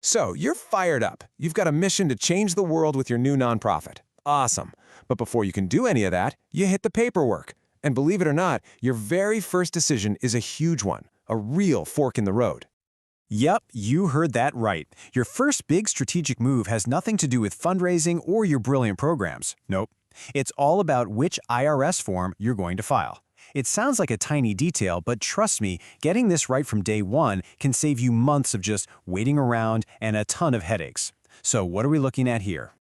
So, you're fired up. You've got a mission to change the world with your new nonprofit. Awesome. But before you can do any of that, you hit the paperwork. And believe it or not, your very first decision is a huge one, a real fork in the road. Yep, you heard that right. Your first big strategic move has nothing to do with fundraising or your brilliant programs. Nope. It's all about which IRS form you're going to file. It sounds like a tiny detail, but trust me, getting this right from day one can save you months of just waiting around and a ton of headaches. So what are we looking at here?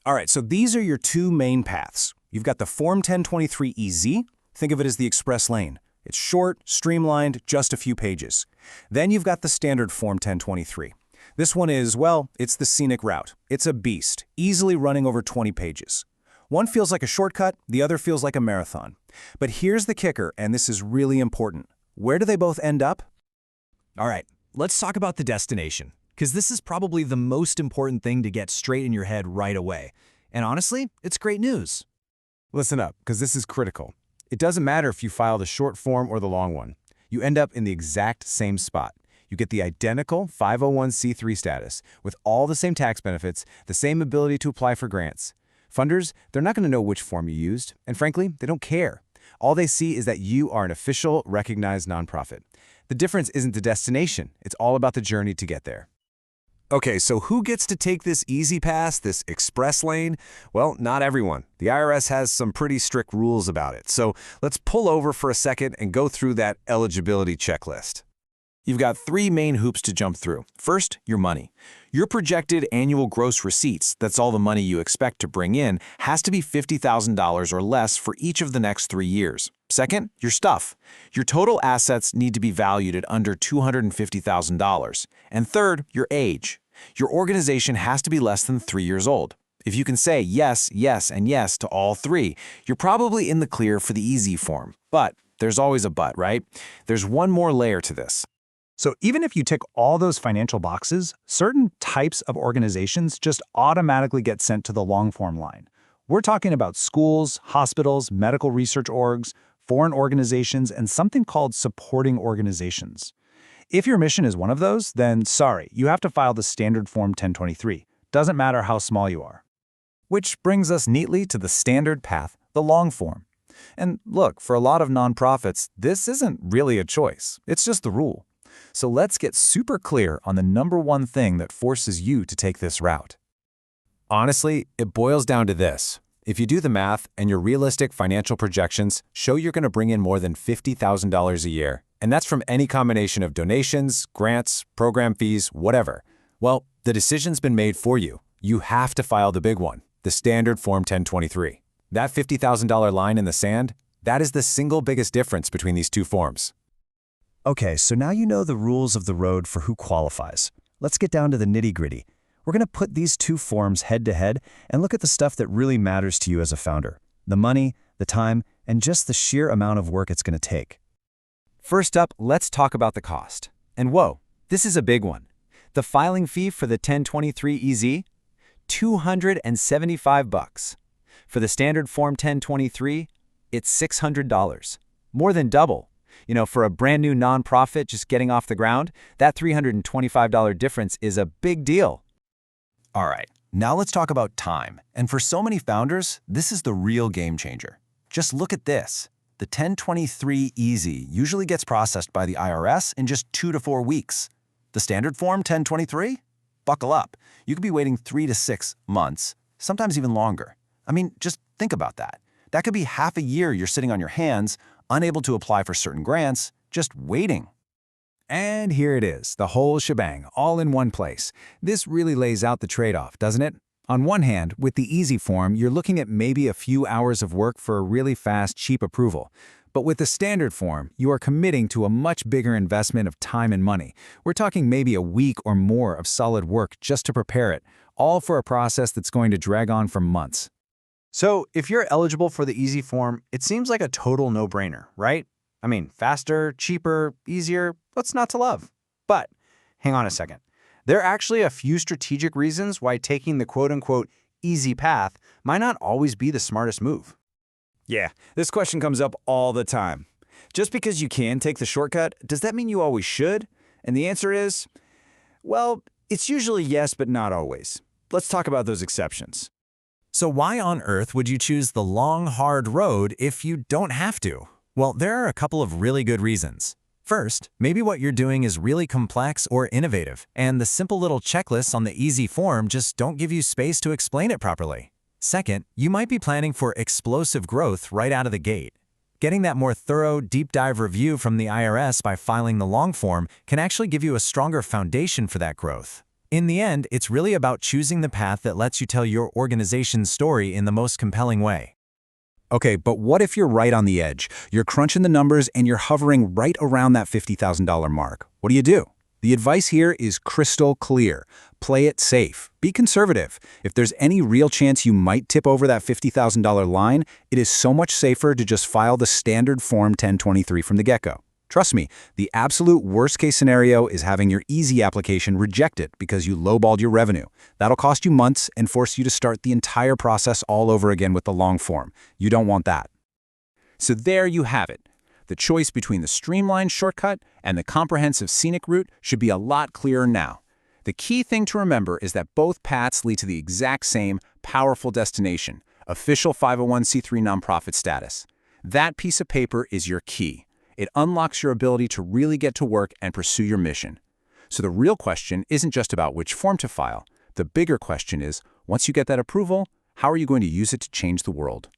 All right, so these are your two main paths. You've got the Form 1023-EZ. Think of it as the express lane. It's short, streamlined, just a few pages. Then you've got the standard Form 1023. This one is, well, it's the scenic route. It's a beast, easily running over 20 pages. One feels like a shortcut, the other feels like a marathon. But here's the kicker, and this is really important. Where do they both end up? All right, let's talk about the destination, because this is probably the most important thing to get straight in your head right away. And honestly, it's great news. Listen up, because this is critical. It doesn't matter if you file the short form or the long one. You end up in the exact same spot. You get the identical 501c3 status with all the same tax benefits, the same ability to apply for grants. Funders, they're not going to know which form you used, and frankly, they don't care. All they see is that you are an official, recognized nonprofit. The difference isn't the destination. It's all about the journey to get there. Okay, so who gets to take this easy pass, this express lane? Well, not everyone. The IRS has some pretty strict rules about it. So let's pull over for a second and go through that eligibility checklist. You've got three main hoops to jump through. First, your money. Your projected annual gross receipts, that's all the money you expect to bring in, has to be $50,000 or less for each of the next 3 years. Second, your stuff. Your total assets need to be valued at under $250,000. And third, your age. Your organization has to be less than 3 years old. If you can say yes, yes, and yes to all three, you're probably in the clear for the easy form. But there's always a but, right? There's one more layer to this. So even if you tick all those financial boxes, certain types of organizations just automatically get sent to the long-form line. We're talking about schools, hospitals, medical research orgs, foreign organizations, and something called supporting organizations. If your mission is one of those, then sorry, you have to file the standard Form 1023. Doesn't matter how small you are. Which brings us neatly to the standard path, the long form. And look, for a lot of nonprofits, this isn't really a choice. It's just the rule. So let's get super clear on the number one thing that forces you to take this route. Honestly, it boils down to this. If you do the math and your realistic financial projections show you're going to bring in more than $50,000 a year, and that's from any combination of donations, grants, program fees, whatever, well, the decision's been made for you. You have to file the big one, the standard Form 1023. That $50,000 line in the sand, that is the single biggest difference between these two forms. Okay, so now you know the rules of the road for who qualifies. Let's get down to the nitty-gritty. We're going to put these two forms head-to-head and look at the stuff that really matters to you as a founder. The money, the time, and just the sheer amount of work it's going to take. First up, let's talk about the cost. And whoa, this is a big one. The filing fee for the 1023-EZ? $275. For the standard Form 1023, it's $600. More than double. You know, for a brand new nonprofit just getting off the ground, that $325 difference is a big deal. All right, now let's talk about time. And for so many founders, this is the real game changer. Just look at this. The 1023-EZ usually gets processed by the IRS in just 2 to 4 weeks. The standard Form 1023? Buckle up. You could be waiting 3 to 6 months, sometimes even longer. I mean, just think about that. That could be half a year you're sitting on your hands, unable to apply for certain grants, just waiting. And here it is, the whole shebang, all in one place. This really lays out the trade-off, doesn't it? On one hand, with the easy form, you're looking at maybe a few hours of work for a really fast, cheap approval. But with the standard form, you are committing to a much bigger investment of time and money. We're talking maybe a week or more of solid work just to prepare it, all for a process that's going to drag on for months. So if you're eligible for the easy form, it seems like a total no-brainer, right? I mean, faster, cheaper, easier, what's not to love? But hang on a second. There are actually a few strategic reasons why taking the quote-unquote easy path might not always be the smartest move. Yeah, this question comes up all the time. Just because you can take the shortcut, does that mean you always should? And the answer is, well, It's usually yes, but not always. Let's talk about those exceptions. So why on earth would you choose the long, hard road if you don't have to? Well, there are a couple of really good reasons. First, maybe what you're doing is really complex or innovative, and the simple little checklists on the easy form just don't give you space to explain it properly. Second, you might be planning for explosive growth right out of the gate. Getting that more thorough, deep dive review from the IRS by filing the long form can actually give you a stronger foundation for that growth. In the end, it's really about choosing the path that lets you tell your organization's story in the most compelling way. Okay, but what if you're right on the edge? You're crunching the numbers and you're hovering right around that $50,000 mark. What do? The advice here is crystal clear. Play it safe. Be conservative. If there's any real chance you might tip over that $50,000 line, it is so much safer to just file the standard Form 1023 from the get-go. Trust me, the absolute worst-case scenario is having your easy application rejected because you lowballed your revenue. That'll cost you months and force you to start the entire process all over again with the long form. You don't want that. So there you have it. The choice between the streamlined shortcut and the comprehensive scenic route should be a lot clearer now. The key thing to remember is that both paths lead to the exact same powerful destination, official 501c3 nonprofit status. That piece of paper is your key. It unlocks your ability to really get to work and pursue your mission. So the real question isn't just about which form to file. The bigger question is, once you get that approval, how are you going to use it to change the world?